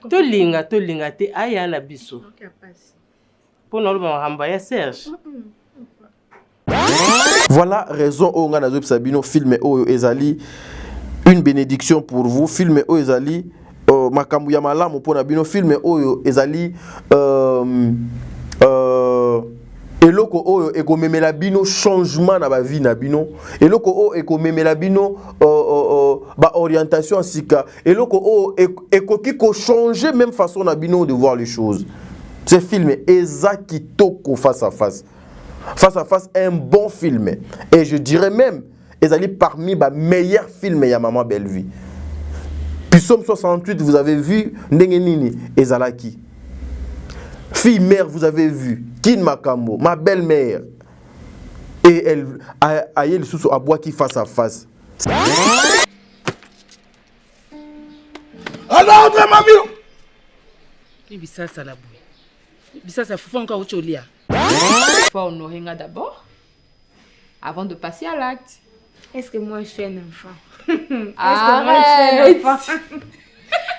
Tolinga te aya na biso. Pour nous le Serge. Voilà raison où on a Sabino film Oyo Ezali une bénédiction pour vous. Film Oyo Ezali makambu ya malamu pona bino film Oyo Ezali eloko oyo ekomemela bino changement na ba vie na bino eloko oyo ekomemela bino ba orientation sika eloko oyo ekoki ko changer même façon na bino de voir les choses. Ce film eza kitoko face à face. Face à face, un bon film. Et je dirais même, ezali parmi les meilleurs films ya Maman Belle Vie. Puis Somme 68, vous avez vu Ndengenini Ezalaki. Fille mère, vous avez vu Kin Makambo, ma belle-mère. Et elle a eu le sous à bois qui face à face. Alors, mamie! Ibisa la bouille. Ibisa ça fout encore au cholia. Il faut honorer d'abord, avant de passer à l'acte. Est-ce que moi je suis un enfant?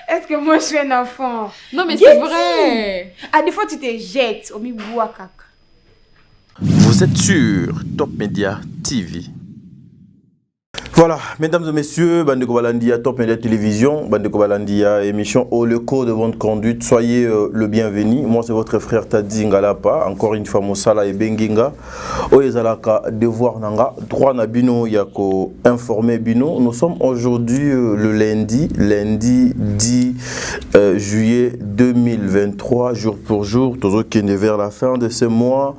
Est-ce que moi je suis un enfant? Non mais c'est vrai. À des fois tu te jettes au milieu de caca. Vous êtes sur Top Media TV. Voilà, mesdames et messieurs, Bande Kobalandia, Top Media Télévision, Bande Kobalandia, émission au le code de bonne conduite. Soyez le bienvenu. Moi, c'est votre frère Tadzi Ngalapa. Encore une fois, Moussala et Benginga. Oyezalaka, devoir nanga, droit na bino, yako informé bino. Nous sommes aujourd'hui le lundi 10 juillet 2023, jour pour jour, toujours qui est vers la fin de ce mois.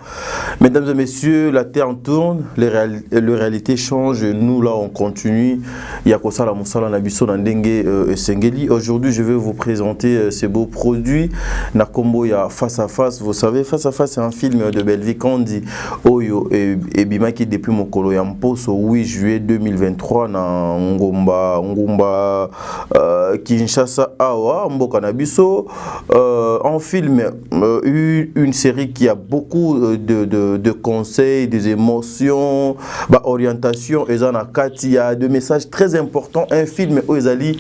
Mesdames et messieurs, la terre tourne, les réalités changent. Nous, là, on continue. Yakosala Moussala Nabiso Nandenge Sengeli. Aujourd'hui, je vais vous présenter ces beaux produits. Nakombo ya Face à Face. Vous savez, Face à Face, c'est un film de belle vie. Quand on dit Oyo et Bimaki depuis mon colo Yamposo, 8 juillet 2023, na Ngumba Kinshasa Awa, Mboka Nabiso. En film, une série qui a beaucoup de conseils, des émotions, orientation, et il y a des messages très importants. Un film Oezali,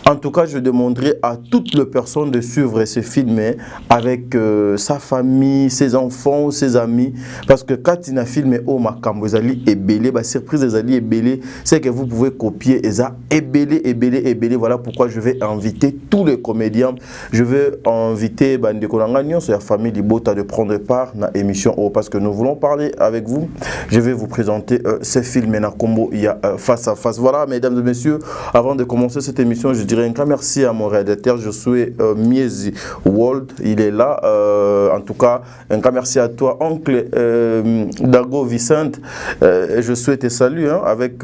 en tout cas, je demanderai à toutes les personnes de suivre ce film avec sa famille, ses enfants, ses amis. Parce que quand il y a un film Makambo Ezali est belé, surprise Ezali est belé, c'est que vous pouvez copier Eza est belé. Voilà pourquoi je vais inviter tous les comédiens. Je vais inviter Bande Kolanganyon, c'est la famille Libota, de prendre part à l'émission parce que nous voulons parler avec vous. Je vais vous présenter ce film Nakombo. Il y a Face à Face. Voilà, mesdames et messieurs, avant de commencer cette émission, je dirais un grand merci à mon réalisateur, je suis Miezi World, il est là. En tout cas, un grand merci à toi, oncle Dago Vicente. Je souhaite te saluer avec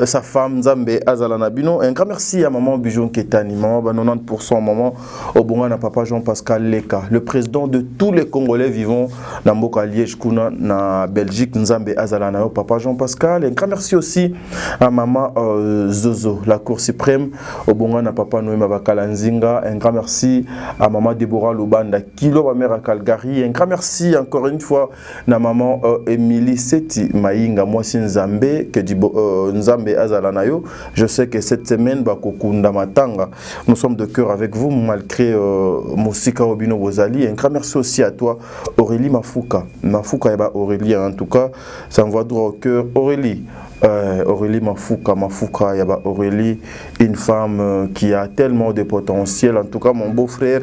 sa femme Zambé Azalanabino. Un grand merci à maman Bijon Ketani, maman 90%, maman Obongana, papa Jean-Pascal Leka, le président de tous les Congolais vivant dans Mboka Liège, Kuna, na Belgique, Nzambé Azalana, papa Jean-Pascal. Un grand merci aussi à maman Zozo, la Cour suprême, Obongana, papa Noé Mabakalanzinga. Un grand merci à maman Deborah Lubanda, Kilo, ma mère à Calgary. Un grand merci encore une fois à maman Emily Seti Maïnga, moi c'est Nzambé, que dit Nzambé Azalanayo. Je sais que cette semaine, Bakokunda Matanga, nous sommes de cœur avec vous, malgré Moussika Obino Bozali. Un grand merci aussi à toi, Aurélie Mafouka. Mafouka, Aurélie, en tout cas, ça envoie droit au cœur. Aurélie Mafouka, yaba Aurélie, une femme qui a tellement de potentiel. En tout cas, mon beau-frère,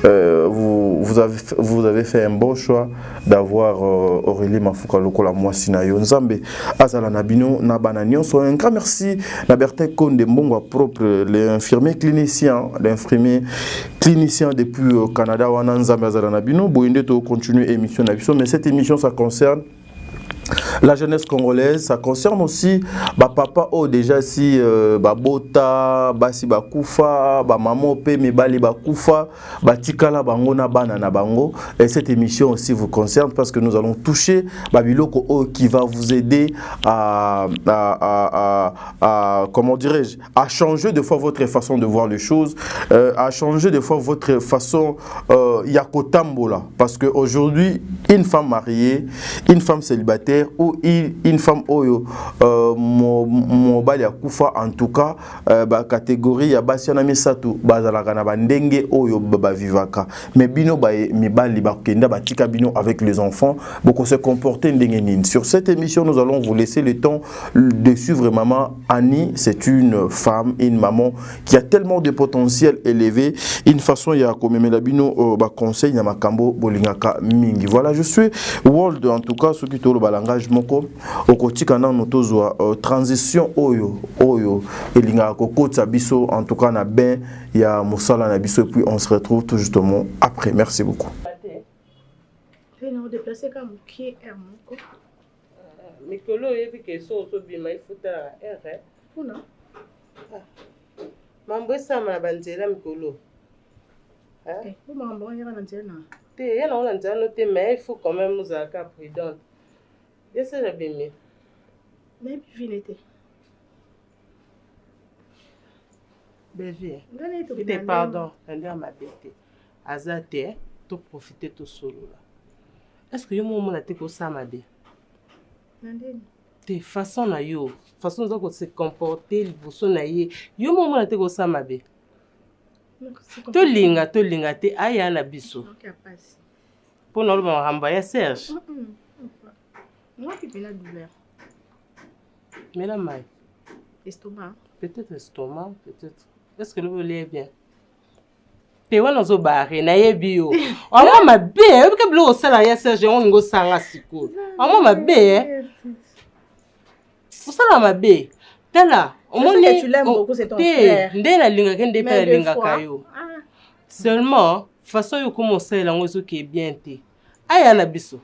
vous avez fait un bon choix d'avoir Aurélie Mafouka Lokola Mwasina Nzambe Azalana Bino Nabananion. So un grand merci à Bertin Konde Mbongwa propre, l'infirmier clinicien depuis Canada, Nzambe Azalana Bino. Boinde to continue émission Nabiso, mais cette émission ça concerne la jeunesse congolaise, ça concerne aussi papa déjà si bota basi bakufa maman pe mibali bakufa batikala bango na bana na bango. Et cette émission aussi vous concerne parce que nous allons toucher babiloko qui va vous aider à comment dirais-je, à changer de fois votre façon de voir les choses, à changer de fois votre façon yakotambola, parce que aujourd'hui une femme mariée, une femme célibataire ou ou une femme oyo mobali ya kufa en tout cas ba catégorie ya basi na misatu bazalaka na bandenge oyo ba vivaka mais bino ba mibali ba kenda ba tika bino avec les enfants beaucoup se comporter ndenge nini. Sur cette émission nous allons vous laisser le temps de suivre maman Annie. C'est une femme, une maman qui a tellement de potentiel élevé, une façon ya komemela bino ba conseil na makambo bolingaka mingi. Voilà, je suis World en tout cas ce qui tolo balangage moko okotika na notozwa transition oyo elinga kokotsa biso en tout cas na ben ya musala na biso et puis on se retrouve tout justement après. Merci beaucoup. Non, déplacer comme qui est moko. Mikolo yebi ke so bima ifuta R. Kuna. Mambo sama na banzela mikolo. Eh, vous mambo yaka na nzela. Te yana ona nzela no te mais il faut quand même nous aka prudent. Yesa ja bimi. Mais vinete. Bevie. Ngane to Te pardon, ndea ma bête. Azate to profiter to solo là. Est-ce que yo mo na te ko sama be? Nandeni. De façon na yo, façon dont se comporter liboso na ye. Yo mo na te ko sama be. To linga te aya na biso. OK, passe. Pour nous ba hamba ya Serge. Moi qui fais la douleur. Mais la maille. Estomac. Peut-être estomac, peut-être. Est-ce que le volet est bien? Te wana zo bare na yebi yo. Ama mabe, e ka blo sala ya Serge on ngo sanga siko. Ama mabe. Usala mabe. Tala, omoni tu l'aimes beaucoup c'est ton frère. Ndena linga kende pe linga kayo. Seulement façon yo comment ça la ngozo qui est bien te. Aya na biso.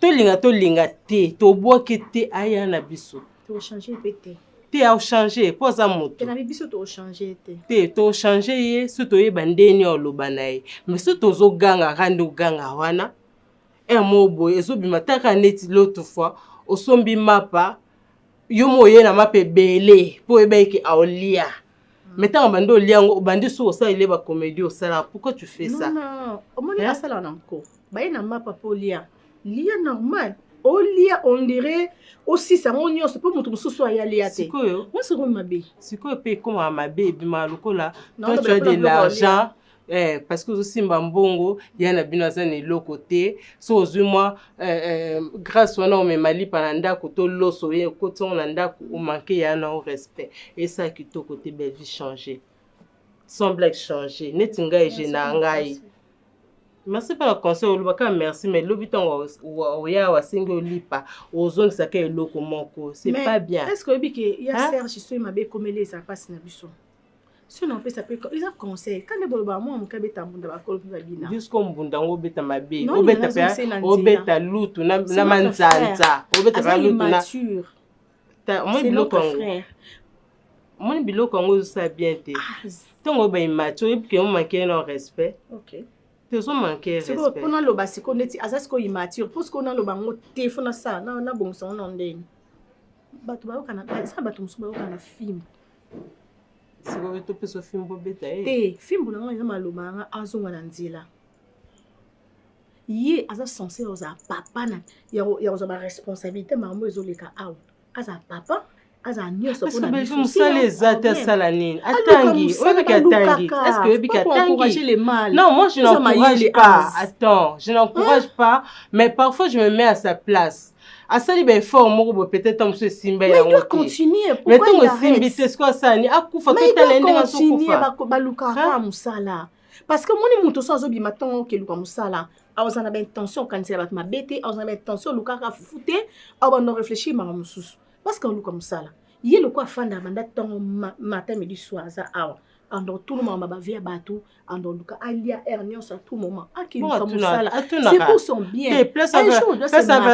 To linga te, to boke te aya na biso. Tu changer pété. Te a changer, posa moto. Te na biso to changer te. Te to changer ye, so to ye bandeni oloba nae. Mais so to zo ganga rando ganga wana. E mobo ezo bimataka neti l'autre fois, osombi mapa. Yo moye na mape belé pour ebeke aolia. Maintenant bando liango bandi so ça il est ba comédie au sala. Pourquoi tu fais ça? Non, au moins la sala encore. Ba ina mapa pour lia. Lia normal. O lia on dirait aussi ça on y se peut moto mususu ya lia te. Sikoyo. Moi c'est comme mabe. Sikoyo pe comme mabe bima lokola. Toi tu as de l'argent. Parce que aussi mbongo yana binaza ne lokote so ozu moi grâce wana me mali pananda ko to loso ye ko to nanda ko manquer yana au respect et ça qui to côté belle vie changer sans blague changer netinga et jena ngai. Merci pour le conseil olubaka merci mais lobiton ya wa singo lipa ozong saka eloko moko c'est pas bien. Est-ce que biki ya Serge so mabe comme les ça passe na biso? Si on fait ça peut ils ont conseil quand les bolba moi mon kabeta mbunda ba kolo bina jusqu'au mbunda ngo beta mabe obeta pa obeta lutu na manzanza obeta pa lutu na ta moi biloko frère moi biloko ngo ça bien te tongo ba immature et puis on manque no respect. OK te so manquer respect c'est pour na loba siko neti azasko immature parce qu'on a loba ngo te fona ça na bon son non ndeni batu ba kana ça batu musuba kana film. C'est quoi tu peux se film bobeta te film na nga maloba nga azonga na nzela ye aza censé oza papa na ya oza ba responsabilité mambo ezoleka out aza papa aza nyoso pona parce que musala ezata sala nini atangi obika atangi est-ce que obika atangi non moi je n'encourage pas attends je n'encourage pas mais parfois je me mets à sa place. Asali ba effort moko peut-être on se simba ya ngote. Mais il doit continuer pourquoi il arrête? Mais simbi te quoi ça ni akufa totala ndenge sokufa. Ba luka ka musala. Parce que moni muto so azobi matongo ke luka musala. Awazana ba intention kanisa ba mabete, awazana ba intention luka ka fute, awando réfléchir ma mususu. Parce que luka musala. Yé le quoi fanda banda tongo matin midi soir za awa. Ando tout le monde ba via batou, ando luka alia hernios à tout moment. Aki luka musala. C'est pour son bien. Place à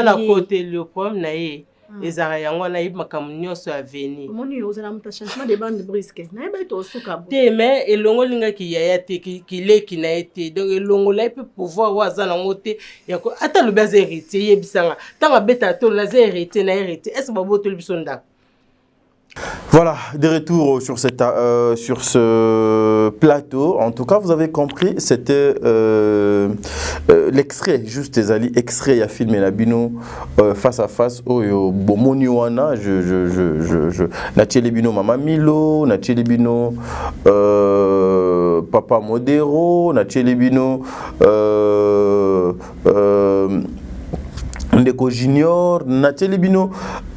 la côté le problème naé. Ezara yango na yib makamunyo so aveni. Moni yo zala muta changement de bande brisque. Na ba to suka bo. Te mais elongo linga ki yaya te ki le ki na été. Donc elongo la peut pouvoir waza na ngote yako ata le bas héritier yebisanga. Tanga beta to la héritier na héritier. Est-ce que babo to le bisonda? Voilà, de retour sur ce plateau. En tout cas, vous avez compris, c'était l'extrait, juste les alliés, extrait, il y a filmé la bino face à face. Oh, yo, bomoni wana, Nathié bino Mama Milo, Nathié bino Papa Modero, Nathié bino Ndeko Junior, Nathalie Bino.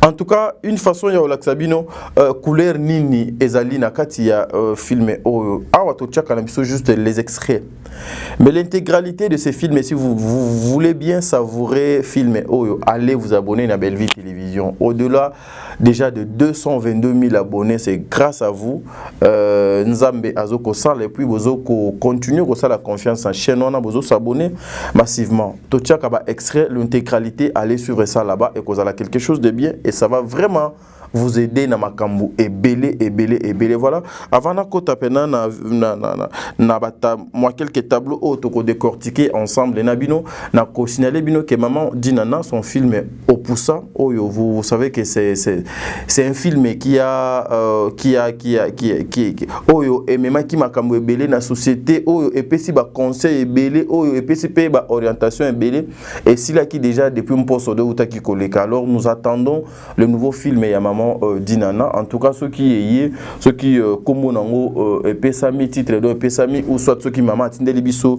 En tout cas, une façon ya olaxabino couleur nini ezali na kati ya filmé o awa to tchaka na biso juste les extraits. Mais l'intégralité de ces films, si vous voulez bien savourer filmé o allez vous abonner à Belleville Télévision. Au-delà déjà de 222 000 abonnés, c'est grâce à vous. Nzambe azoko sala et puis bozoko continuer ko la confiance en chaîne on a besoin s'abonner massivement. To tchaka ba extrait l'intégralité, allez suivre ça là-bas et cause à quelque chose de bien et ça va vraiment vous aider na makambu et belé voilà avant na kota pena na bata moi quelques tableaux auto ko décortiquer ensemble na bino na ko signaler bino que maman Dinana son film Opusa oyo vous savez que c'est un film qui a oyo et même qui makambu belé na société oyo et pesi ba conseil belé oyo et pesi pe ba orientation belé et si là qui déjà depuis un poste de utaki koleka alors nous attendons le nouveau film ya maman Dinana. En tout cas ceux qui comme nango pesami titre de pesami ou soit ceux qui maman atindeli biso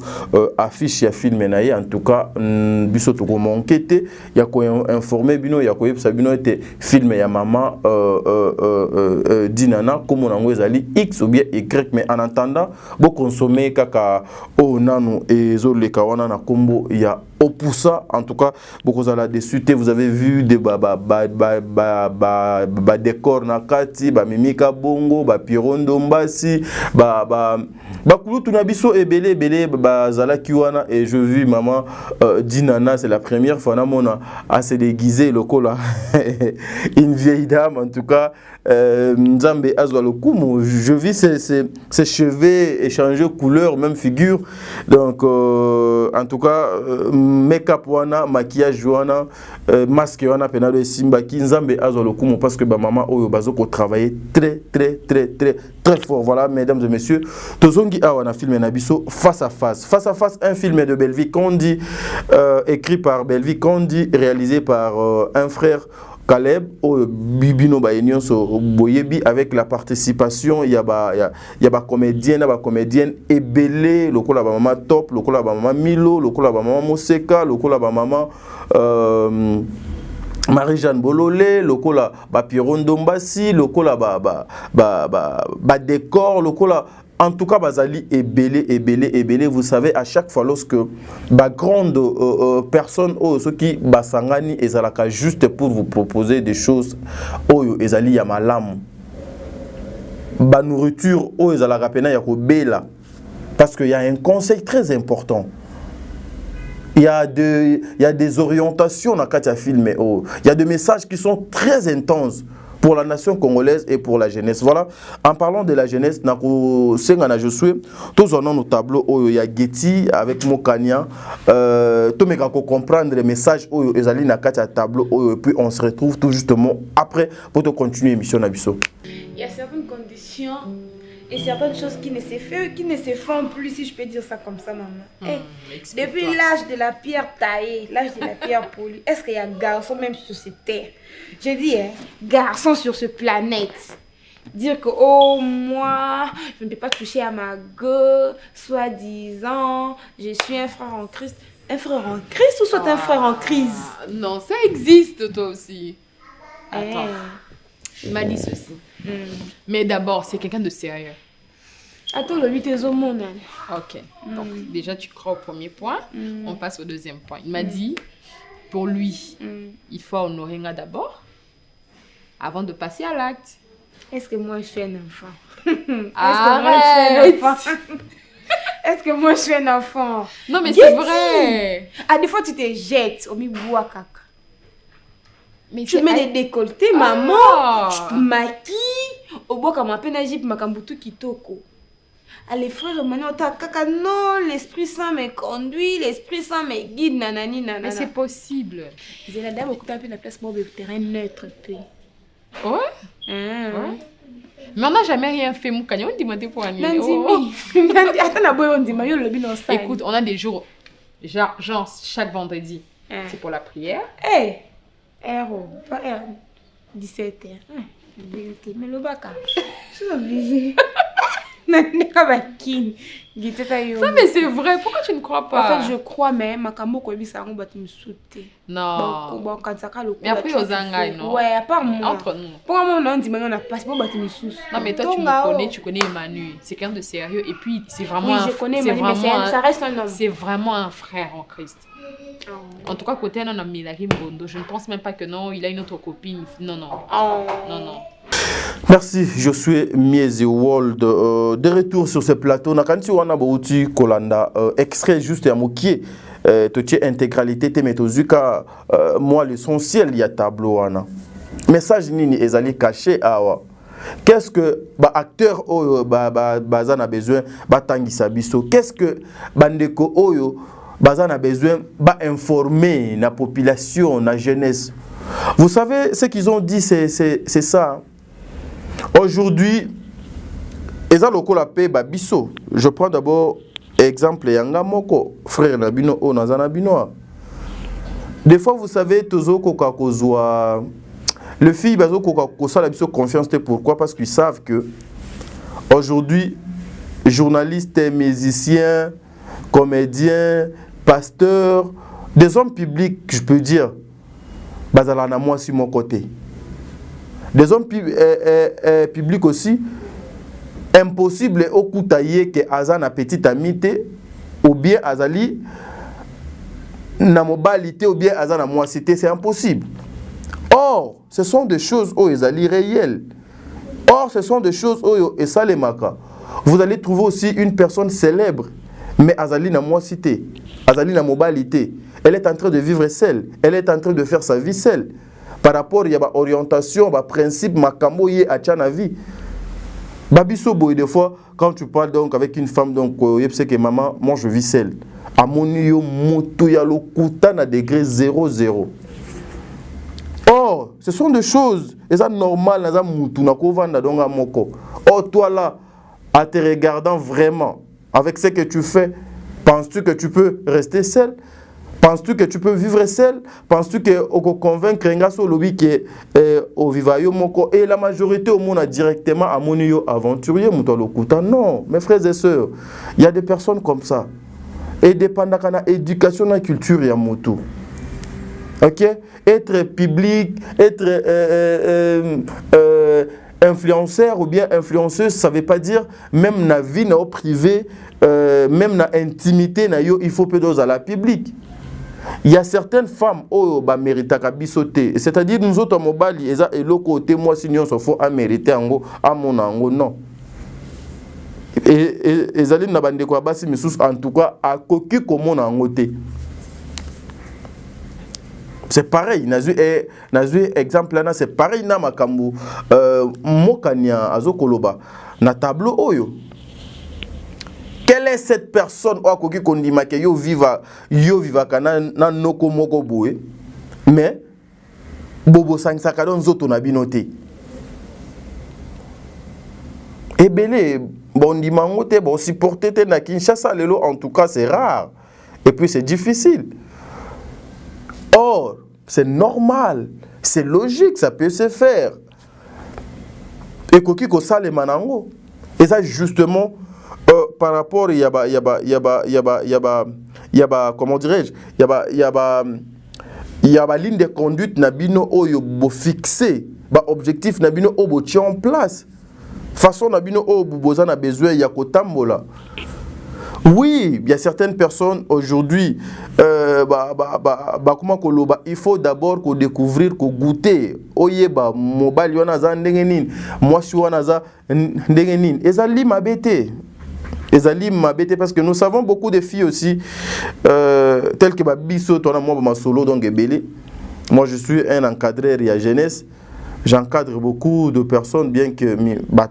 affiche ya film naye en tout cas biso to ko enquêter ya ko informer bino ya ko yebisa bino était film ya maman Dinana comme nango ezali X ou bien Y mais en attendant bo consommer kaka o nanu ezoleka wana na kombo ya Opusa. En tout cas beaucoup à la dessus vous avez vu des décor na kati ba mimika bongo ba pirondo mbasi ba kulutu na biso ebele ba zala kiwana et je vis maman Dinana c'est la première fois na mona à se déguiser lokola une vieille dame. En tout cas Nzambe azwa lokumu je vis ses cheveux échanger couleur même figure donc en tout cas make-up wana maquillage wana masque wana penado simba ki Nzambe azwa lokumu parce que ba maman oyo bazoko travailler très fort. Voilà mesdames et messieurs tozongi awa na film na biso face à face un film de Belleville Kondi écrit par Belleville Kondi réalisé par un frère Caleb au Bibino Bayenyon so Boyebi avec la participation il y a ba comédienne et belé lokola ba maman top lokola ba maman Milo lokola ba maman Moseka lokola ba maman Marie-Jeanne Bololé, lokola ba Pirondo Mbasi, lokola ba décor, lokola en tout cas bazali et belé vous savez à chaque fois lorsque ba grande personne ceux qui basangani ezalaka juste pour vous proposer des choses oyo ezali ya malamu ba nourriture oyo ezalaka pena ya kobela parce qu'il y a un conseil très important. Il y a des orientations dans le film. Il y a des messages qui sont très intenses pour la nation congolaise et pour la jeunesse. Voilà. En parlant de la jeunesse, je suis tous en nos tableaux il y a Getty avec Mokania. Tout me comprendre les messages où ils allaient dans le tableau et puis on se retrouve tout justement après pour continuer l'émission Nabiso. Il y a certaines conditions et certaines choses qui ne se font plus, si je peux dire ça comme ça, maman. Depuis l'âge de la pierre taillée, l'âge de la pierre polie, est-ce qu'il y a garçons même sur cette terre? Je dis, garçons sur cette planète. Dire que, oh, moi, je ne peux pas toucher à ma gueule, soi-disant, je suis un frère en Christ. Un frère en Christ ou soit un frère en crise? Non, ça existe toi aussi. Attends, il m'a dit ceci. Mais d'abord, c'est quelqu'un de sérieux. Attends, le 8 est au monde. Ok, donc déjà tu crois au premier point, on passe au deuxième point. Il m'a dit, pour lui, il faut honorer Nga d'abord, avant de passer à l'acte. Est-ce que moi je suis un enfant? Arrête! Est-ce que moi je suis un enfant? Non mais c'est vrai! Ah, des fois tu te jettes au miboua kaka. Mais tu mets des décolletés, maman, tu te maquilles, au bout comme un pénagip, makambutu kitoko. Allez frère, maintenant t'as caca, non, l'Esprit Saint me conduit, l'Esprit Saint me guide, nanani, nanana. Mais c'est possible. C'est la dame occupe un peu la place pour le terrain neutre. Ouais? Ouais. Mais on n'a jamais rien fait, Moukani. On dit, pour annuler. Écoute, on a des jours, genre chaque vendredi, c'est pour la prière. 17h. Mais le bac, je suis obligée. Non, mais c'est vrai, pourquoi tu ne crois pas? En fait, je crois, mais ma cambo ko bisa ngo batu msute. Non. Bon, quand ça le mais après, aux Angaï, non? Ouais, à part moi. Entre nous. Pourquoi moi, on dit, mais on a pas pour batu msous. Non, mais toi, tu me connais, tu connais Emmanuel. C'est quelqu'un de sérieux. Et puis, c'est vraiment. Oui, je connais Emmanuel, mais ça reste un homme. C'est vraiment un frère en Christ. En tout cas, côté on a Milari Mbondo, je ne pense même pas que non, il a une autre copine. Non, non. Non, non. Merci, je suis Miezi World. De retour sur ce plateau, Nakanti Wana Bouti Kolanda, extrait juste à Mokié, tu intégralité, te metozuka, moi l'essentiel, il y a tableau. Wana. Message Nini Ezali caché à qu'est-ce que acteur Oyo Bazan a besoin Batangi Sabiso? Qu'est-ce que Bandeko Oyo Bazan a besoin d'informer la population, la jeunesse? Vous savez, ce qu'ils ont dit, c'est ça. Aujourd'hui, Eza loko la paix babiso. Je prends d'abord exemple Yanga Moko, frère Nabino o Nazana Binoa. Des fois, vous savez, Tozo Koka Kozwa, le fille Bazo Koka Kosa la biso confiance. Pourquoi? Parce qu'ils savent que aujourd'hui, journalistes, musiciens, comédiens, pasteurs, des hommes publics, je peux dire, Bazalana moi sur mon côté. Des hommes publics aussi, impossible au koutaye que Azan a petite amité, ou bien Azali na mobilité, ou bien Azan a moissité, c'est impossible. Or, ce sont des choses où Azali réelles. Or, ce sont des choses où Esalemaka. Vous allez trouver aussi une personne célèbre, mais Azali na moissité, Azali na mobilité. Elle est en train de vivre seule, elle est en train de faire sa vie seule. Par rapport à l'orientation, à principe, makambo yé a tchana vie. Babiso boy des fois, quand tu parles donc avec une femme, donc tu sais que maman, moi je vis seule. À mon yo moto ya lo kuta na degré 0,0. Or, ce sont des choses, et ça normal, na za mutu na kovanda donc à moko. Or toi là, en te regardant vraiment, avec ce que tu fais, penses-tu que tu peux rester seule? Penses-tu que tu peux vivre seul? Penses-tu que tu peux convaincre un lobby qui est au Vivayo Moko? Et la majorité au monde a directement à mon aventurier, non, mes frères et sœurs, il y a des personnes comme ça. Et dépendant de l'éducation et de la culture, il y a moto. Ok? Être public, être influenceur ou bien influenceuse, ça ne veut pas dire même dans la vie, dans la privée, même dans l'intimité, il faut peu d'os à la publique. Il y a certaines femmes qui méritent de bisoter. C'est-à-dire nous autres, mobali, et le côté, moi, si nous sommes à mériter, à mon ango, non. Et les alliés n'a pas de quoi, en tout cas, à coquille comme mon ango. C'est pareil, nazu exemple là, c'est pareil, na makambu, mokanya, azokoloba, na tableau oyo. Quelle est cette personne qui dit que yo viva kana na noko moko boue mais bobo sang sakadon zoto na binote ebele bon dimangote bon supporter te na Kinshasa lelo en tout cas c'est rare et puis c'est difficile. Or c'est normal, c'est logique, ça peut se faire. Et koki ko sale manango et ça justement par rapport, il y a comment dirais-je, il y a ligne de conduite nabino oyo bo fixé, ba objectif nabino obo tient en place. Façon nabino obo boza na besoin ya kotambola. Oui, il y a certaines personnes aujourd'hui, il faut d'abord qu'on découvrir, qu'on goûter. Oye ba mobile yana za ndengenin, moi je suis wana za ndengenin. Ezali mabete. Ezali mabete parce que nous savons beaucoup de filles aussi, telles que Babiso, toi moi ma solo donc ebele. Moi je suis un encadreur et à jeunesse. J'encadre beaucoup de personnes bien que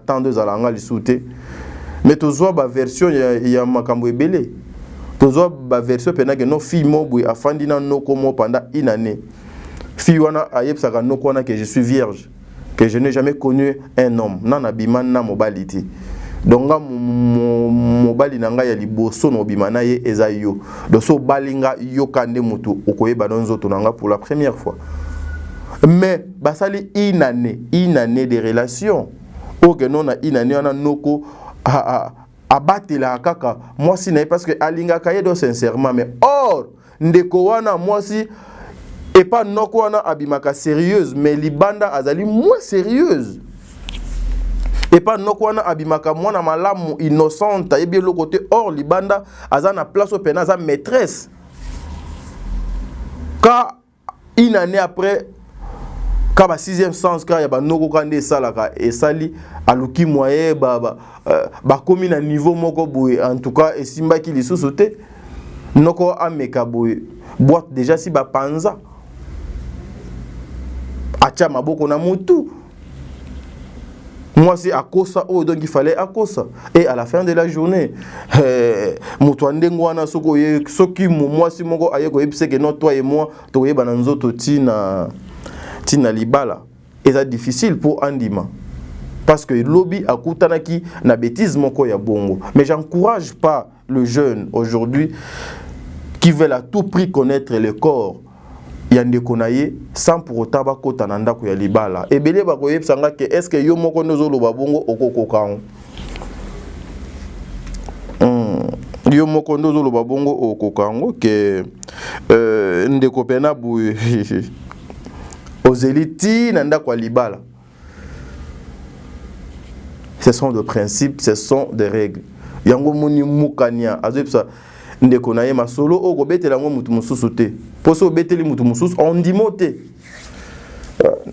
tant de zalanga li souté. Mais tu vois la version il y a makambo ebele. Tu vois la version pendant que nos filles mobu afandi na no komo pendant une année. Fille wana ayeb saka no kona que je suis vierge. que je n'ai jamais connu un homme nana bima na mobalité. Donc mobali nanga ya liboso no bima na ye eza yo. Donc so balinga yo kande mutu okoyeba nzoto nanga pour la première fois. Mais basali une année de relation. Ok non na une année on a noko abattre la kaka moi si n'est parce que alinga kaye do sincèrement mais or ndeko wana moi si et pas noko wana abimaka sérieuse mais libanda azali moins sérieuse et pas noko wana abimaka mwana malamu innocente et bien le côté or libanda azana place au pena za maîtresse car une année après quand ba sixième sens quand ya ba noko kande salaka et sali aluki moye ba komi na niveau moko boye en tout cas esimba ki lisusu te noko ameka boye boîte déjà si ba panza acha maboko na mutu moi c'est à cause ça oh donc il fallait à cause ça et à la fin de la journée mutuande ngwana soko ye soki moi si moko aye ko yebise que non toi et moi to yeba na nzoto tina libala et c'est difficile pour Andima parce que lobby a kutanaki na bêtise moko ya bongo mais j'encourage pas le jeune aujourd'hui qui veut à tout prix connaître le corps yande konaye sans pour autant ba kota na ndako ya libala et belé ba ko yebsanga que est-ce que yo moko nozolo ba bongo okokoka yo moko nozolo ba bongo okokango que ndeko pena bu Ozeliti nanda kwa libala. Ce sont des principes, ce sont des règles. Yango moni mukanya azepsa ndeko na ye masolo o ko betela ngo mutu mususu te. Poso beteli mutu mususu on dimote.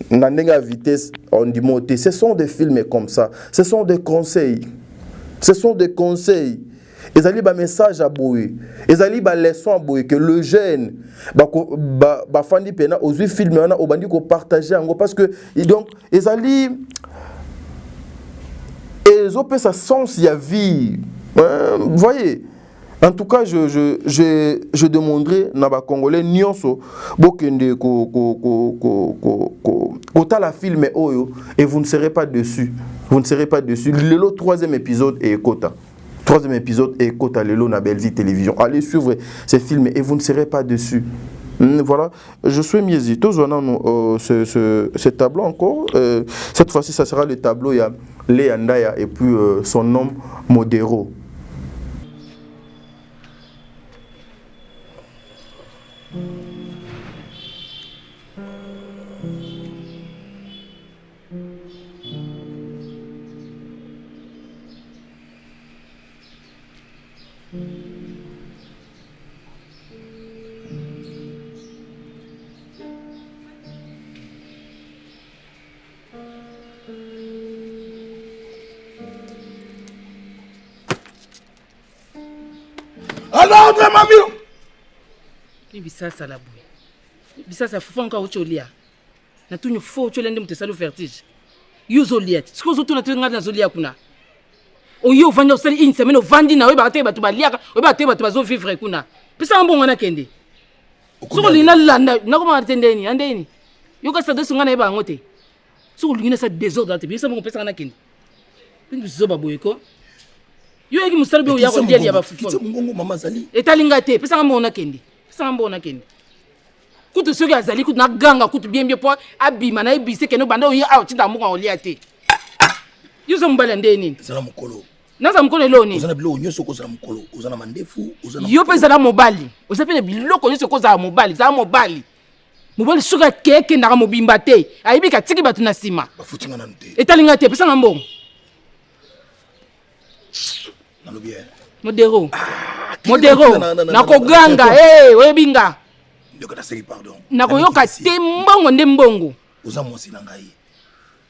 Na ndenga vitesse on dimote. Ce sont des films comme ça. Ce sont des conseils. Ce sont des conseils. Ezali ba message à boye. Ezali ba leçon à boye que le jeune ba fandi pena ozu film wana obandi ko partager ngo parce que donc ezali ezope sa sens ya vie. Vous voyez. En tout cas je demanderai na ba congolais nyonso bokende ko ta la film oyo et vous ne serez pas dessus. Vous ne serez pas dessus. Le troisième épisode est Kota. Troisième épisode est Kota Lelo na Belle Vie Télévision. Allez suivre ces films et vous ne serez pas dessus. Voilà, je suis Miezi. Tous ce tableau encore. Cette fois-ci, ça sera le tableau. Il y a Léandaya et puis son nom Modero. Alors, de mamie! Bisasa la boue. Bisasa fonka ucholia. Na tu fo ucholia ndem te salu vertige. Yuzo liet. Siko zo tu na tenga na zolia kuna. O yo vanya osali une semaine vandi na we ba te ba tu ba liaka, we ba te ba tu ba zo vivre kuna. Pisa mbongo na kende. Siko lina landa na ko ma tendeni, andeni. Yo ka sa de sunga na e ba ngote. Siko lina sa désordre te bisa mbongo pesa na kende. Pindu zo ba boyeko. Yo eki musalibe o yako ndeli ya bafufu. Kitse mungongo mama zali. Etalinga te, pesa mbongo na kende. Pesa mbongo na kende. Kutu soki azali kutu na ganga kutu bien po abima na ebise keno banda oyi a otinda mbongo olia te. Yo zo mbala ndeni. Zala mukolo. Naza mukolo loni. Ozana bilo nyoso ko zala mukolo. Ozana mandefu, ozana. Yo pesa la mobali. Ozapele biloko nyoso ko zala mobali, za mobali. Mobali suka keke na mobimba te. Ayibika tiki batu na sima. Bafutinga na nte. Etalinga te, pesa mbongo. Modero. Modero. Nako ganga, webinga. Ndeko taseki pardon. Nako yoka te mbongo nde mbongo. Oza mwasi na ngai.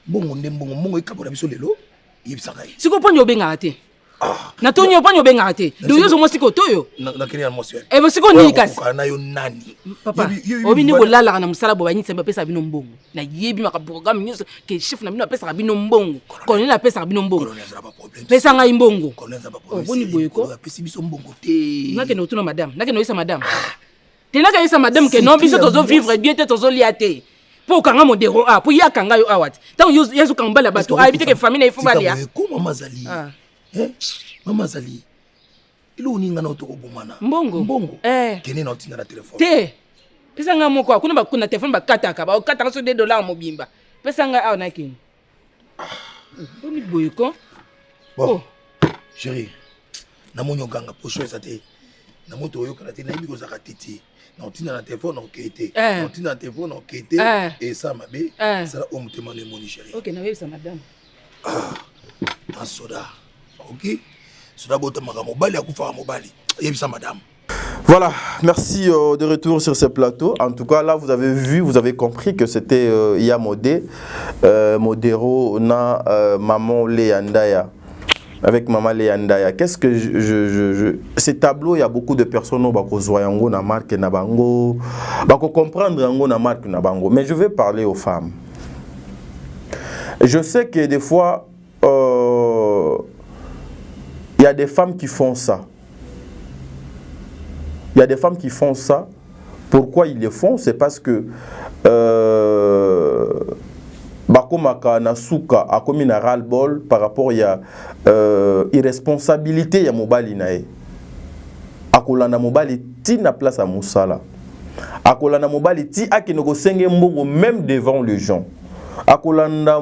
Mbongo nde mbongo, mbongo ekabona biso lelo, yebisa ngai. Siko ponyo benga te. Na tonyo ponyo benga te. Do yozo mwasi ko toyo. Na kiri ya mwasi. Ebo siko ni kasi. Kana yo nani? Papa. Obini ko lala na musala bo banyitse pesa bino mbongo. Na yebi maka programme nyoso ke chef na bino pesa bino mbongo. Koloni na pesa bino mbongo. Pesa ngai mbongo. Oboni boyeko. Pesa biso mbongo te. Nake no tuna madame. Nake no isa madame. Te nake isa madame ke non biso tozo vivre bien te tozo lia te. pour kanga modéro pour ya kanga yo awat tant yesu kambala bato a éviter que famille na ifumba ya comment mazali mama zali ilo uninga na otoko bomana mbongo kene na otinda na téléphone te pesa nga moko akuna bakuna téléphone bakataka ba okataka so $2 mobimba pesa nga awa na kini boni boyko bon chérie na monyo ganga pocho ezate na moto oyo kana te na ibi ko zakatiti na otinda na téléphone okete na otinda na téléphone okete et ça mabe ça la homme temane moni chérie OK na webisa madame na soda OK soda bota maka mobali akufa mobali yebisa madame. Voilà, merci de retour sur ce plateau. En tout cas, là, vous avez vu, vous avez compris que c'était Yamodé, Modero, na Maman Léandaya. Avec Maman Léandaya. Qu'est-ce que ces tableaux, il y a beaucoup de personnes qui ont na marque na bango, qui comprendre na marque na bango. Mais je vais parler aux femmes. Je sais que des fois, il y a des femmes qui font ça. Il y a des femmes qui font ça. Pourquoi ils le font? C'est parce que Bakomaka Nasuka a commis un ras-le-bol par rapport à irresponsabilité ya mobali nae. Akolanda mobali ti na place à Moussala. Akolanda mobali ti akinoko senge mbongo même devant les gens. Akolanda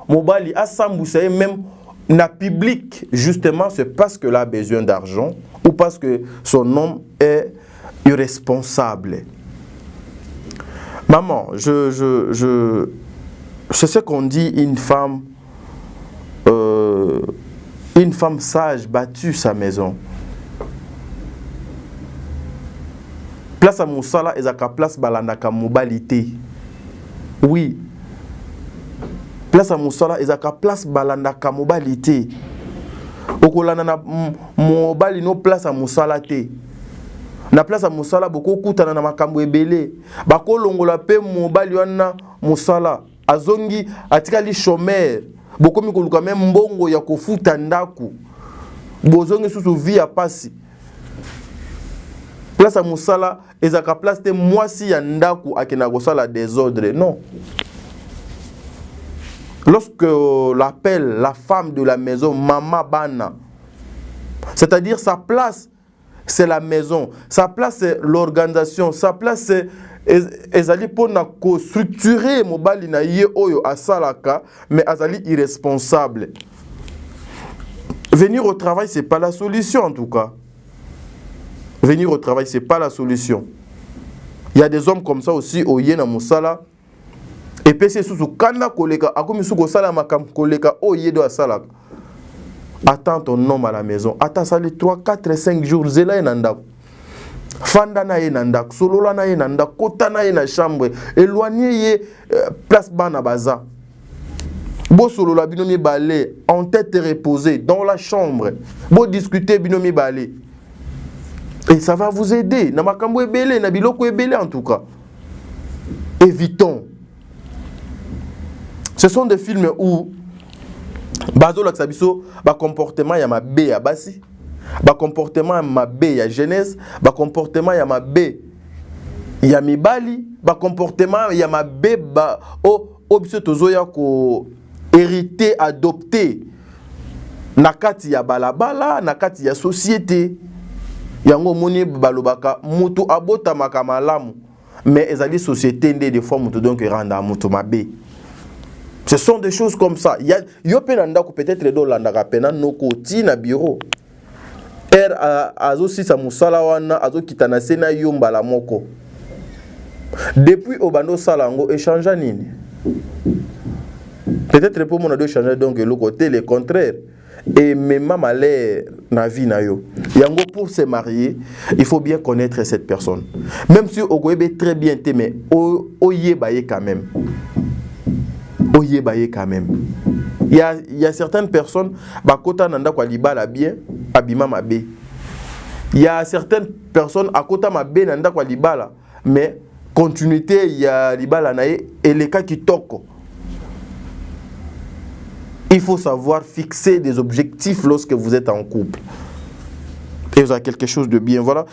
mobali asambusa même na public, justement, c'est parce que là a besoin d'argent ou parce que son homme est irresponsable. Maman, c'est ce qu'on dit, une femme sage battue sa maison. Place à Moussala, ezaka place balandaka mobilité. Oui. Place à Moussala, ezaka place balandaka mobilité. Okolana na mobali no place à Moussala te. Na place à Moussala boko kutana na makambo ebele. Bako longola pe mobali wana Moussala. Azongi atikali chômeur. Boko mikoluka même mbongo ya kofuta ndaku. Bozongi susu vie a pasi. Place à Moussala, ezaka place te mwasi ya ndaku akena kosala désordre. Non. Lorsque l'appelle la femme de la maison Mama Bana, c'est-à-dire sa place c'est la maison, sa place c'est l'organisation, sa place c'est ezali pona ko structurer mobali na ye oyo asalaka, mais azali irresponsable. Venir au travail c'est pas la solution en tout cas. Venir au travail c'est pas la solution. Il y a des hommes comme ça aussi au Yena Moussala. Et puis c'est sous kanda koleka akomi suko sala makam koleka o yedo asala. Attends ton homme à la maison. Attends ça les 3 4 5 jours zela enanda. Fanda na enanda, solola na enanda, kota na na chambre, éloigné ye place bana baza. Bo solola binomi balé en tête reposée dans la chambre. Bo discuter binomi balé. Et ça va vous aider. Na makambo ebele na biloko ebele en tout cas. Évitons. Ce sont des films où bazo laksabiso ba comportement ya mabe ya basi, ba comportement ya mabe ya jeunesse, ba comportement ya mabe ya mibali, ba comportement ya mabe ba o biso tozoya ko hériter adopter nakati ya balabala, nakati ya société. Yango moni balobaka mutu abota makamalamu, mais ezali société ndé des fois mutu donc randa mutu mabe. Ce sont des choses comme ça. Il y a peut-être do landaka pena noko ti na bureau. Azo si sa musala wana azo kitana sena yomba la moko. Depuis obando salango échange nini. Peut-être pour mon ado échanger donc le côté le contraire. Et même malheur na vie na yo. Yango pour se marier, il faut bien connaître cette personne. Même si ogoyebe très bien mais oyebaye quand même. Oyebaye quand même. Il y a certaines personnes bakota nanda kwa libala bien abima mabe. Il y a certaines personnes akota mabe nanda kwa libala mais continuité il y a libala nae et les cas qui toko. Il faut savoir fixer des objectifs lorsque vous êtes en couple. Et vous avez quelque chose de bien. Voilà.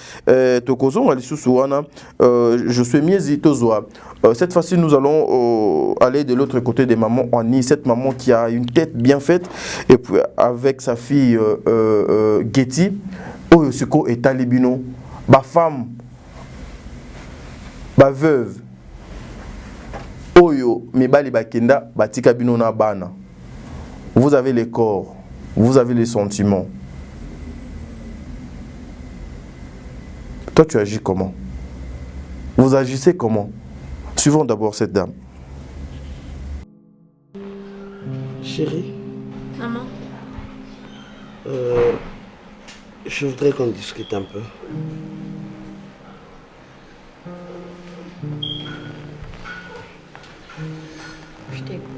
Tokozo, je suis mieux Tozoa. Cette fois-ci, nous allons aller de l'autre côté des mamans Annie, cette maman qui a une tête bien faite, et puis avec sa fille Getty, Oyosiko et Talibino, ma femme, ma veuve, Oyo, Mibali Bakenda, Batika Bino na Bana. Vous avez les corps, vous avez les sentiments. Toi, tu agis comment? Vous agissez comment? Suivons d'abord cette dame. Chérie. Maman. Je voudrais qu'on discute un peu. Je t'écoute.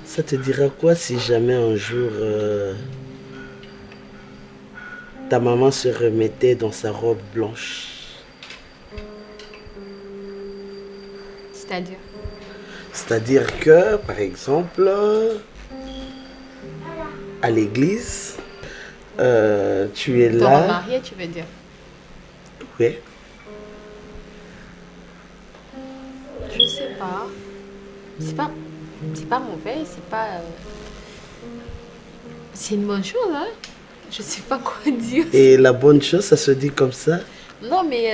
Ça te dira quoi si jamais un jour ta maman se remettait dans sa robe blanche? C'est-à-dire? C'est-à-dire que, par exemple, à l'église, tu es là... Ton marié, tu veux dire? Oui. Je sais pas. C'est pas mauvais, c'est pas... C'est une bonne chose, hein? Je sais pas quoi dire. Et la bonne chose, ça se dit comme ça? Non, mais...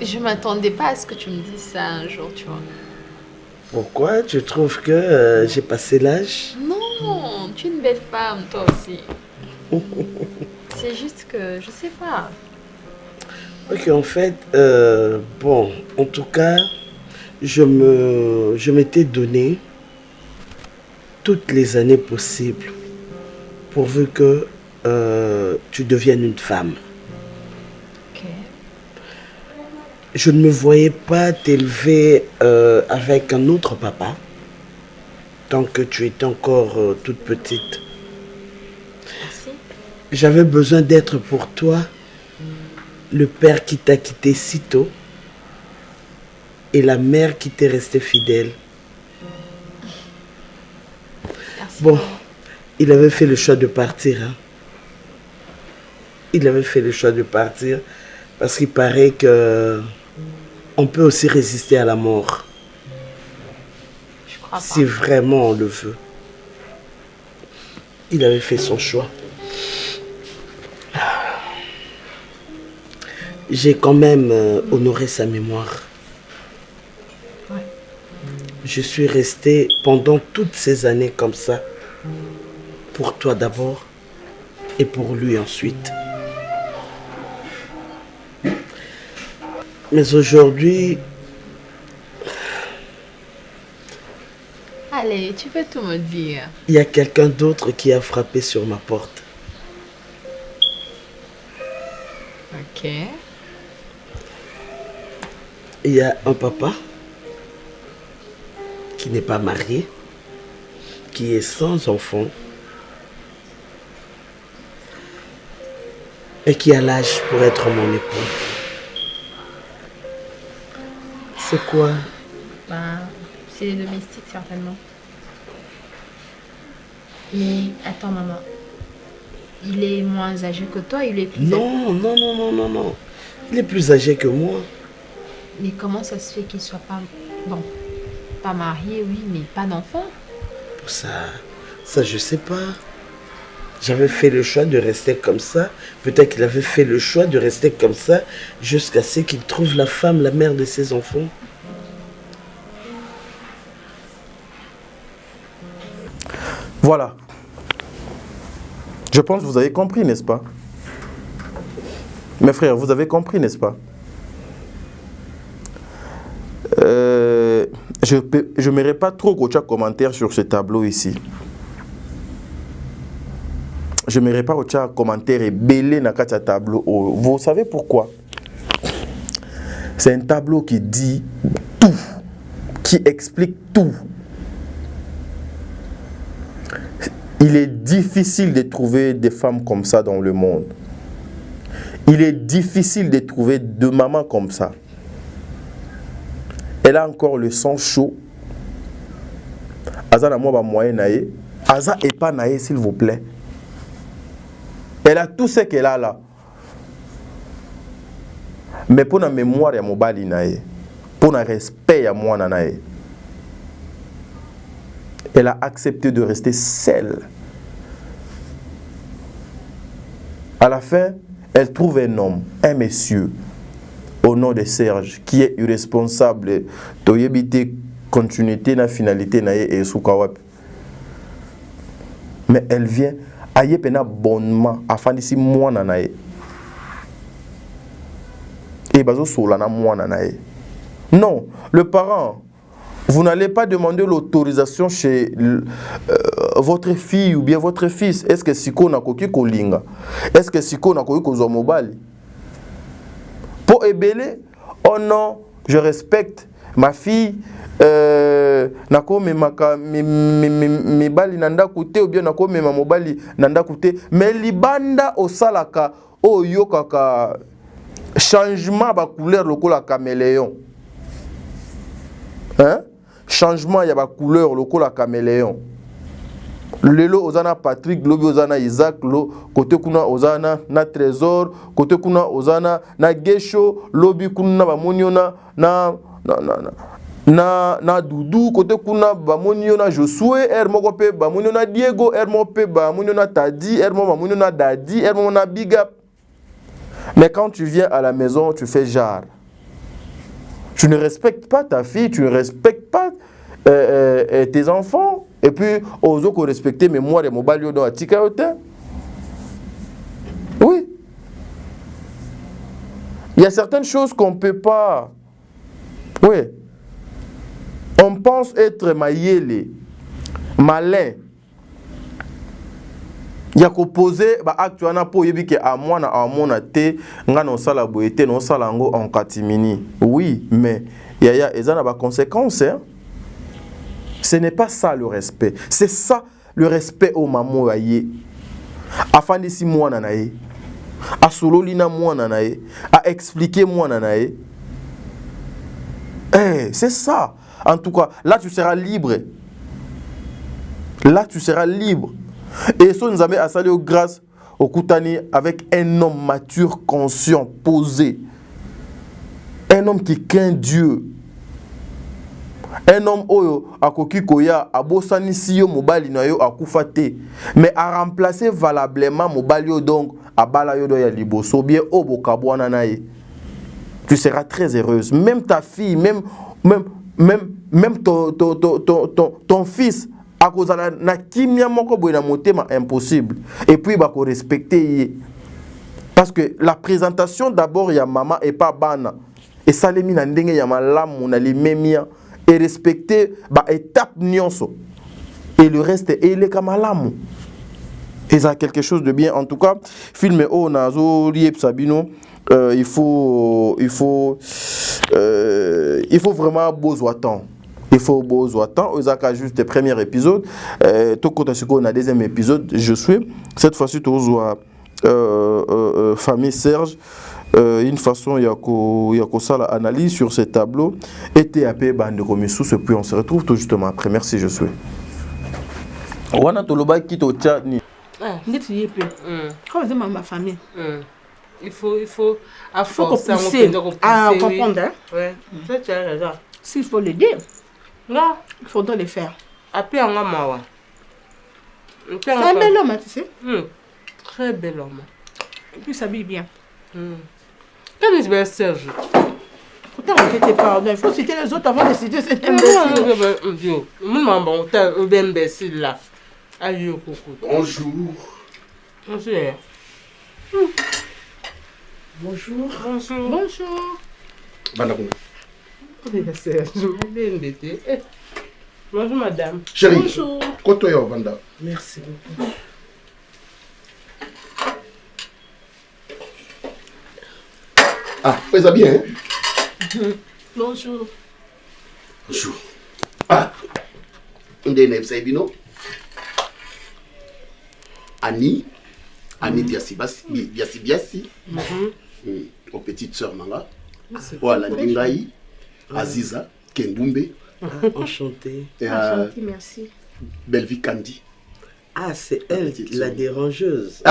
Je m'attendais pas à ce que tu me dises ça un jour, tu vois. Pourquoi? Tu trouves que j'ai passé l'âge? Non, tu es une belle femme, toi aussi. C'est juste que, je sais pas. Ok, en fait, bon, en tout cas, je m'étais donné toutes les années possibles pourvu que tu deviennes une femme. Ok. Je ne me voyais pas t'élever avec un autre papa tant que tu étais encore toute petite. Merci. J'avais besoin d'être pour toi le père qui t'a quitté si tôt et la mère qui t'est restée fidèle. Merci. Bon, il avait fait le choix de partir. Hein. Il avait fait le choix de partir parce qu'il paraît que on peut aussi résister à la mort. Je crois pas. Si vraiment on le veut. Il avait fait son choix. J'ai quand même honoré sa mémoire. Ouais. Je suis restée pendant toutes ces années comme ça. Pour toi d'abord et pour lui ensuite. Mais aujourd'hui... Allez, tu peux tout me dire. Il y a quelqu'un d'autre qui a frappé sur ma porte. Ok. Il y a un papa qui n'est pas marié, qui est sans enfant et qui a l'âge pour être mon époux. C'est quoi? Ben, c'est les domestiques certainement. Mais attends maman, il est moins âgé que toi, il est plus âgé. Non. Il est plus âgé que moi. Mais comment ça se fait qu'il soit pas... Bon, pas marié, oui, mais pas d'enfant? Ça je sais pas. J'avais fait le choix de rester comme ça. Peut-être qu'il avait fait le choix de rester comme ça jusqu'à ce qu'il trouve la femme, la mère de ses enfants. Voilà. Je pense que vous avez compris, n'est-ce pas? Mes frères, vous avez compris, n'est-ce pas? Je n'aimerais pas trop que tu aies commentaire sur ce tableau ici. Je n'aimerais pas que tu aies commentaire et belé dans ce tableau. Vous savez pourquoi? C'est un tableau qui dit tout, qui explique tout. Il est difficile de trouver des femmes comme ça dans le monde. Il est difficile de trouver deux mamans comme ça. Elle a encore le sang chaud Aza na moi ba moyen nae. Aza et pas nae s'il vous plaît. Elle a tout ce qu'elle a là. Mais pour la mémoire ya mobali nae, pour le respect ya moi nae, elle a accepté de rester seule. À la fin, elle trouve un homme, un monsieur, au nom de Serge, qui est irresponsable. Toyebite continuité na finalité nae et soukawap. Mais elle vient aye pena bonnement afin d'ici moi nae. Et bazo solana moi nae. Non, le parent, vous n'allez pas demander l'autorisation chez votre fille ou bien votre fils. Est-ce que siko na koki kolinga? Est-ce que siko na koki kozo mobali? Pour ebele, oh non, je respecte ma fille. Nako memaka mibali nanda koute ou bien nako mema mobali nanda koute. Mais libanda osalaka oyo kaka changement ba couleur lokola caméléon. Hein? Changement ya ba couleur lokola caméléon. Lelo ozana Patrick, lobi ozana Isaac, lo côté kuna ozana na Trésor, côté kuna ozana na Gesho, lobi kuna ba moniona na Doudou, côté kuna ba moniona Josué, moko pe ba moniona Diego, mo pe ba moniona Tadi, mo ba moniona Dadi, mo na Big Up. Mais quand tu viens à la maison, tu fais genre. Tu ne respectes pas ta fille, tu ne respectes pas tes enfants. Et puis, aux autres, respecter mémoire et mobile dans la tikaote. Oui. Il y a certaines choses qu'on ne peut pas. Oui. On pense être maïele, malin. Il y a qu'opposé, actuellement, pour yébike à moi, na te, nga non sala boete, non salango en katimini. Oui, mais il y a des conséquences, hein. Ce n'est pas ça le respect. C'est ça le respect au maman aye. Afin d'ici moi nanaye. A sololina moi nanaye. A expliquer moi nanaye. C'est ça. En tout cas, là tu seras libre. Là tu seras libre. Et ça nous a salé grâce au Koutani avec un homme mature, conscient, posé. Un homme qui craint Dieu. Un homme oyo akoki koya abosani siyo mobali na yo akufate mais a remplacer valablement mobali yo donc abala yo do ya liboso bien obokabwana nae. Tu seras très heureuse. Même ta fille, même ton fils à cause na kimia moko boy na motema impossible. Et puis ba ko respecter parce que la présentation d'abord ya maman et pas bana. Et ça les mina ndenge ya malamu na limemia. Et respecter étape nyonso. Et le reste est les kamalamu. Et ça a quelque chose de bien. En tout cas, film o nazo liep sabino. Il faut vraiment beau temps. Il faut beau temps. Osaka juste le premier épisode. Tout côté on a deuxième épisode. Je suis cette fois-ci toujours famille Serge. Une façon, il y a ça l'analyse sur ces tableaux. Et TAP, bande de puis on se retrouve tout justement après. Merci, je suis. Wana toloba qui to chat ni. Comment c'est ma famille? Il faut à force à comprendre. Ouais. Ça tu as raison. S'il faut le dire. Non, il faudrait le faire. Après en maman. C'est un bel homme, tu sais. Très bel homme. Et puis il s'habille bien. Quel est Serge? Pourtant, on n'était pas. Il faut citer les autres avant de citer cet imbécile. Mon imbécile là. Aïe, coucou. Bonjour. Bonjour. Bonjour. Bonjour. Bonjour. Bonjour madame. Chérie. Bonjour. Kotoyo Vanda. Merci beaucoup. Ah, fais-ça bien, hein? Bonjour. Bonjour. Ah, Ndene Saibino. Annie Biasi. Aux petites sœurs Nanga. Voilà, Ndingaï, Aziza, Kembumbe, Enchanté. Enchanté, merci. Belle-Vie Candy. Ah, c'est elle, la dérangeuse.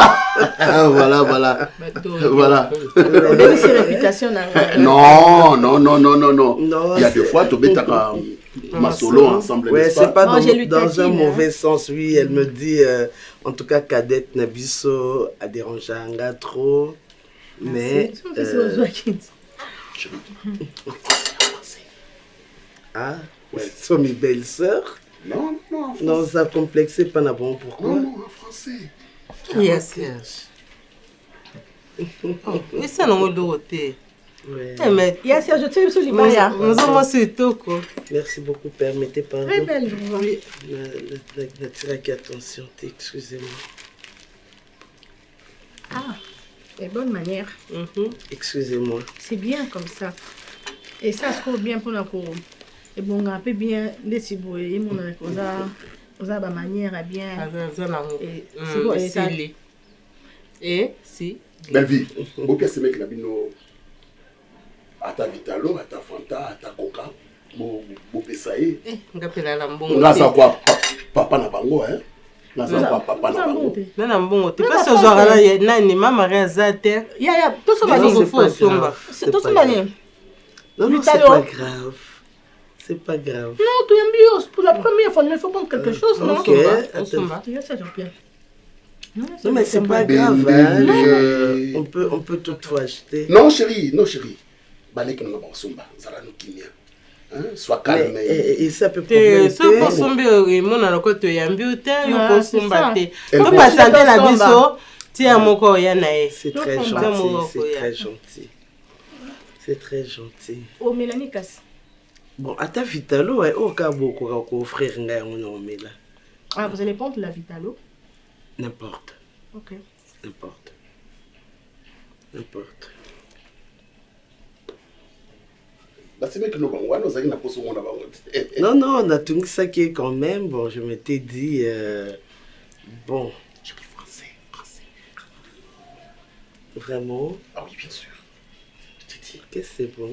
Voilà. Voilà. C'est réputation. Non. Il y a des fois, tu bêtes ma solo ensemble. Ouais, c'est pas Non, dans un mauvais sens. Oui, elle me dit, en tout cas, Cadette Nabiso a dérangé un gars trop. Mais. Ah, ouais. Ce sont mes belles-sœurs. Non, ça complexé pas na bon. Pourquoi? Non, en français. Yes. Et ça, non, Dorothée. Ouais. Yes, je t'aime sur l'image. Nous avons surtout quoi. Merci beaucoup. Permettez, pardon. Très belle. Attention, excusez-moi. Ah, c'est bonne manière. Excusez-moi. C'est bien comme ça. Et ça se trouve bien pour la cour. Et bon, on peut bien laisser bouiller. On a ma manière à bien. C'est bon, et ça. Et si. Belle-Vie. Au pire, c'est mec la bino. À ta Vitalo, à ta Fanta, à ta Coca. Bon, Pessaï. Ngaza quoi, papa na bango, hein? Ngaza quoi, papa na bango. Na mbongo, tu pas ce soir là, nani mama réalisateur. Ya, tout ça va dire. Tout ça va dire. Non, c'est pas grave. C'est pas grave. Non, tu es bien. Pour la première fois, il faut prendre quelque chose, non? Ok. Non, mais c'est pas grave. On peut toutefois acheter. Non, chérie. Balek no basumba, zara no kimia. Sois calme. Et ça peut problème. So kosombe mon na lokoto yambi ute yo kosomba te. To pas santé na biso, ti amoko ya na e. C'est très gentil. C'est très gentil. Oh, Mélanie Casse. Bon, à ta Vitalo, au cas où on offrir un gars, on met là. Ah, vous allez prendre la Vitalo? N'importe. Ok. N'importe. Non, on a tout ça qui est quand même. Bon, je m'étais dit, bon. Je suis français. Vraiment? Ah oui, bien sûr. Qu'est-ce que c'est bon?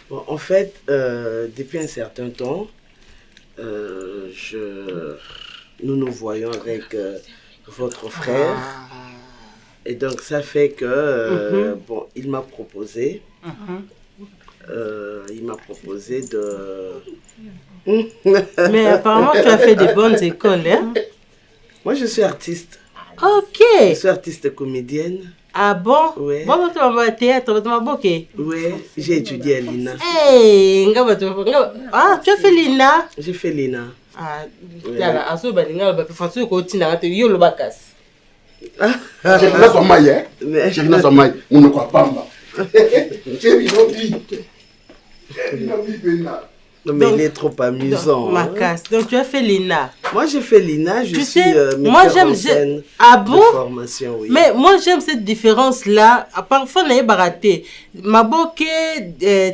Bon, en fait, depuis un certain temps, nous voyons avec votre frère. Et donc, ça fait que, bon, il m'a proposé. De... Mais apparemment, tu as fait des bonnes écoles, hein? Moi, je suis artiste. Ok. Je suis artiste comédienne. Ah bon? Oui. Bon, tu vas théâtre, tu vas boquer. Oui, j'ai étudié à l'INA. Hey, ah, tu as fait l'INA? J'ai fait l'INA. Ah, à ce moment-là, il faut que tu continues à te dire le bac. J'ai là son maille, hein? J'ai là son maille. On ne croit pas. J'ai mis mon vie. Non, mais il est trop amusant. Ma casse. Donc, tu as fait l'INA. Moi, j'ai fait l'INA. Je suis metteur en scène. Ah bon? Formation, oui. Mais moi, j'aime cette différence-là. Parfois, on a baraté. Maboke,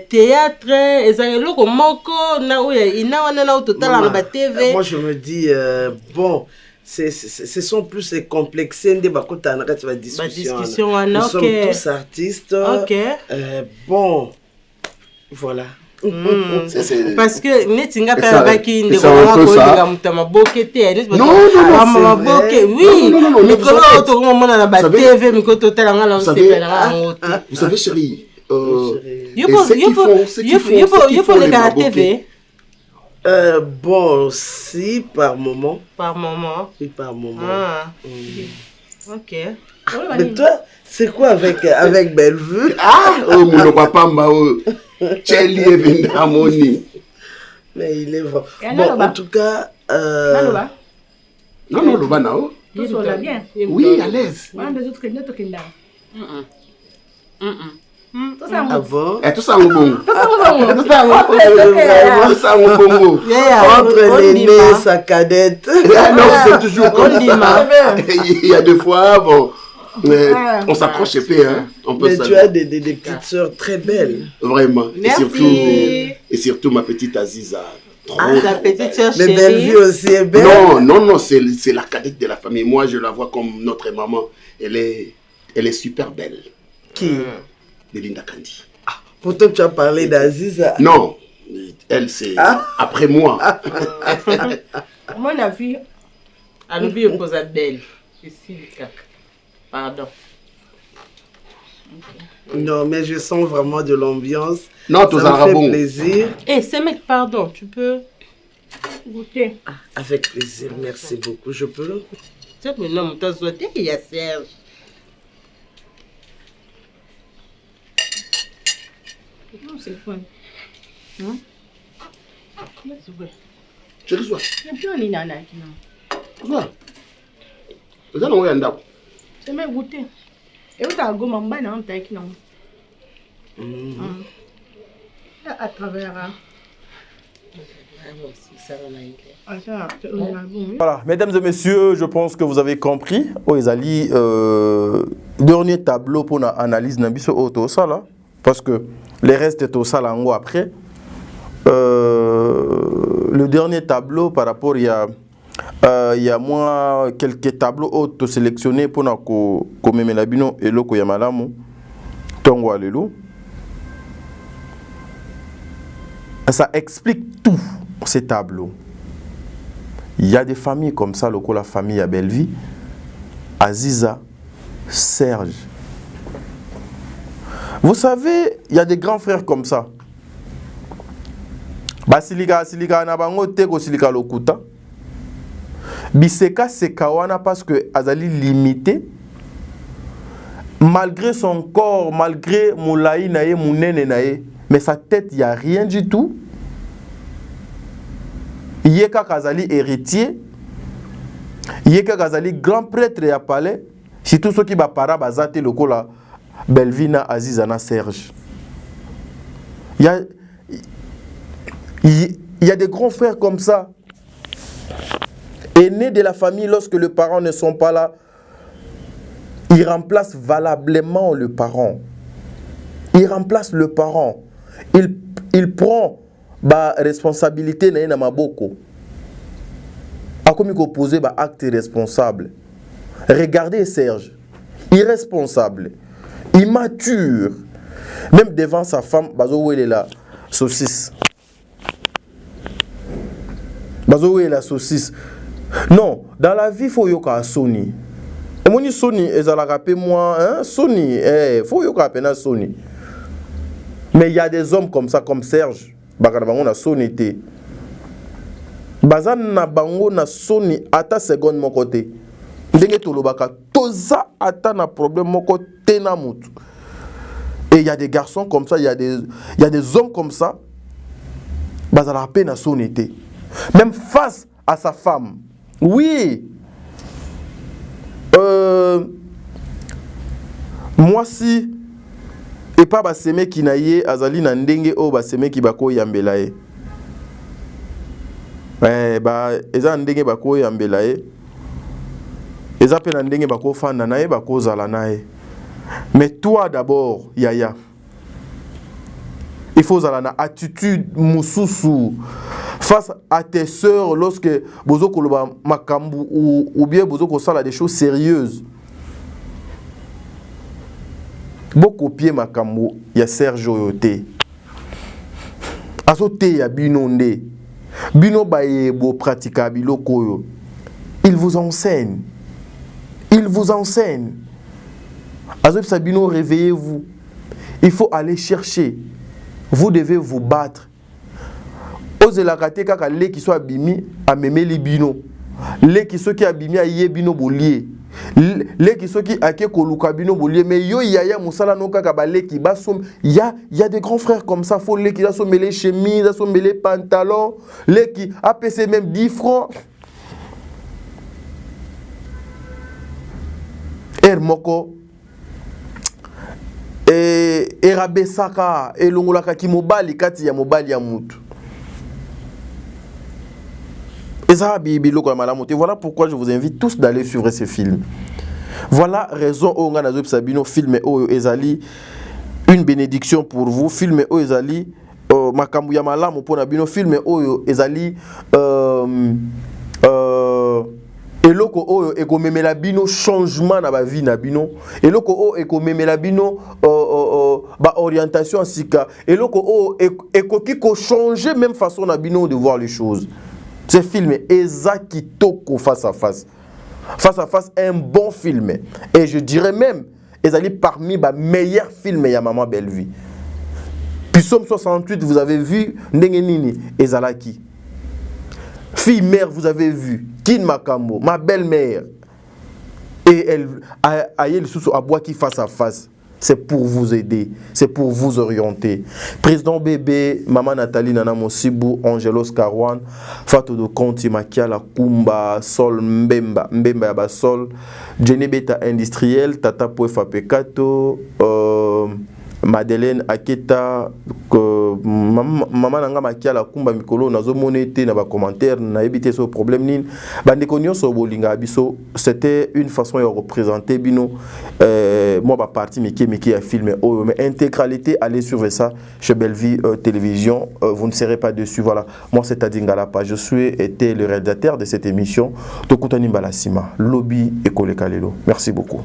théâtre, ezayelo moko na uya ina wana na total en TV. Moi, je me dis bon. Ce sont plus les complexes des bakota na kati ba discussion. Nous sommes tous artistes. OK. Bon. Voilà. Parce que netinga pa baki ndeko ko mutama bokete non oui mikolo to mona na ba TV mikolo to tala ngala vous savez chérie il faut les gars TV. Bon, si, par moment. Oui, par moment. Ah. Ok. Mais toi, c'est quoi avec Bellevue? Ah, oh, mon papa m'a Chelly est venu à Moni. Mais il est vrai. Bon, en tout cas. Non, le banao. Tout ça bien. Oui, à l'aise. Ah bon? Tout ça en bon. Entre l'aîné, sa cadette. Non, c'est toujours comme ça. Il y a des fois, bon. Mais on s'accroche épais, hein. Mais tu as des petites sœurs très belles. Vraiment. Et surtout ma petite Aziza. La petite sœur chérie. Mais Bellevue aussi est belle. Non, c'est la cadette de la famille. Moi, je la vois comme notre maman. Elle est super belle. Qui? Belinda Candy. Ah, pourtant tu as parlé d'Aziza. Non, Elle, c'est après moi. Moi, la vie. Alobi est cause belle. Ici, pardon. Non, mais je sens vraiment de l'ambiance. Non, tout ça me fait plaisir. Eh, c'est mec, pardon, tu peux goûter. Avec plaisir, merci beaucoup. Je peux? Tu sais, maintenant, tu as souhaité qu'il y a Serge. Non, c'est fun. Hein? Je le sois. Il y a plus un inana qui n'a. Sois. Vous allez envoyer un dab. C'est même goûter. Et où t'as un goût, m'en bas, non, t'as qui non. À travers. Voilà, mesdames et messieurs, je pense que vous avez compris. Ezali, dernier tableau pour l'analyse de auto ça là, parce que les restes est au salango après. Le dernier tableau par rapport, il y a moins quelques tableaux auto sélectionnés pour na ko memelabino et loko yamalamu tongo alelu. Ça explique tout ces tableaux. Il y a des familles comme ça, la famille à Belleville, Aziza, Serge. Vous savez, il y a des grands frères comme ça. Basilika na bango teko silika lokuta. Biseka sekawana parce que azali limité. Malgré son corps, malgré moulaï nae, mounene nae, mais sa tête, il n'y a rien du tout. Yeka Kazali héritier, Yeka Kazali grand prêtre et à palais, si tout ce qui va para bazate le kola Belvina Azizana Serge. Il y a des grands frères comme ça, aînés de la famille, lorsque les parents ne sont pas là, ils remplacent valablement le parent. Il remplace le parent. Il prend la responsabilité na maboko. A comme il opposé ba acte responsable. Regardez Serge, irresponsable, immature. Même devant sa femme, bazo il est la saucisse. Bazo il est la saucisse. Non, dans la vie faut yoka Sony. Et moi ni Sony, ezala rapé moi, hein, Sony, faut yoka pena Sony. Mais il y a des hommes comme ça, comme Serge. Bakanabango na Sony te. Bazan na bango na Sony ata seconde mon côté. Ndenge tolobaka toza ata na problème mon côté na mutu. Et il y a des garçons comme ça, il y a des hommes comme ça. Bazala pe na Sony te. Même face à sa femme. Oui. Moi si et pas baseme ki na ye azali na ndenge o baseme ki bako yambela ye. Eza ndenge bako yambela ye. Eza pe na ndenge bako fanda na ye bako zala na ye. Mais toi d'abord, Yaya, il faut zala na attitude mususu face à tes sœurs lorsque bozo koloba makambu ou bien bozo ko sala des choses sérieuses. Beaucoup pied makambo ya Serge Oyote. Azote ya binonde. Bino baye bo pratika biloko yo. Il vous enseigne. Il vous enseigne. Azote sabino réveillez-vous. Il faut aller chercher. Vous devez vous battre. Ose la kate kaka le qui soit bimi a memeli bino. Le qui soit qui abimi a ye bino bolier. Les qui sont qui ake koluka bino bolie mais yo yaya musala no kaka balé qui basom il y a des grands frères comme ça faut les qui sont mêlés chemise sont mêlés pantalon les qui APC même 10 francs moko et rabesaka et longolaka ki mobali kati ya mobali ya mutu. Voilà pourquoi je vous invite tous d'aller suivre ce film. Voilà raison où on a Sabino film o ezali une bénédiction pour vous. Film o ezali makambu ya malamu pona bino film o ezali eloko oyo ekomemela bino changement na ba vie na bino eloko o ekomemela bino ba orientation sika et loko ekoki ko changer même façon na bino de voir les choses. Ce film Eza Kitoko face à face. Face à face, un bon film. Et je dirais même, ezali parmi les meilleurs films ya Maman Belle Vie. Puis Somme 68, vous avez vu Ndengenini Ezalaki. Fille mère, vous avez vu Kin Makambo, ma belle-mère. Et elle a eu le sous à bois qui face à face. C'est pour vous aider, c'est pour vous orienter. Président Bébé, Maman Nathalie Nana Mosibou, Angelos Karwan, Fatou de Conti Makiala Kumba, Sol Mbemba, Mbemba Yaba Sol, Jenny Beta Industriel, Tata Poefa Pekato, Madeleine Aketa, Maman Nanga Makiala Kumba Mikolo, Nazo Monete, Naba commentaire, n'a évité ce problème nin. Bandekonyo so bolinga abiso, c'était une façon de représenter bino. Moi, ma partie Miki a filmé, mais intégralité, allez suivre ça chez Bellevue Télévision. Vous ne serez pas dessus. Voilà, moi c'est Adingala Page. Je suis été le réalisateur de cette émission. Tokutani Balasima, Lobby et Kole Kalelo. Merci beaucoup.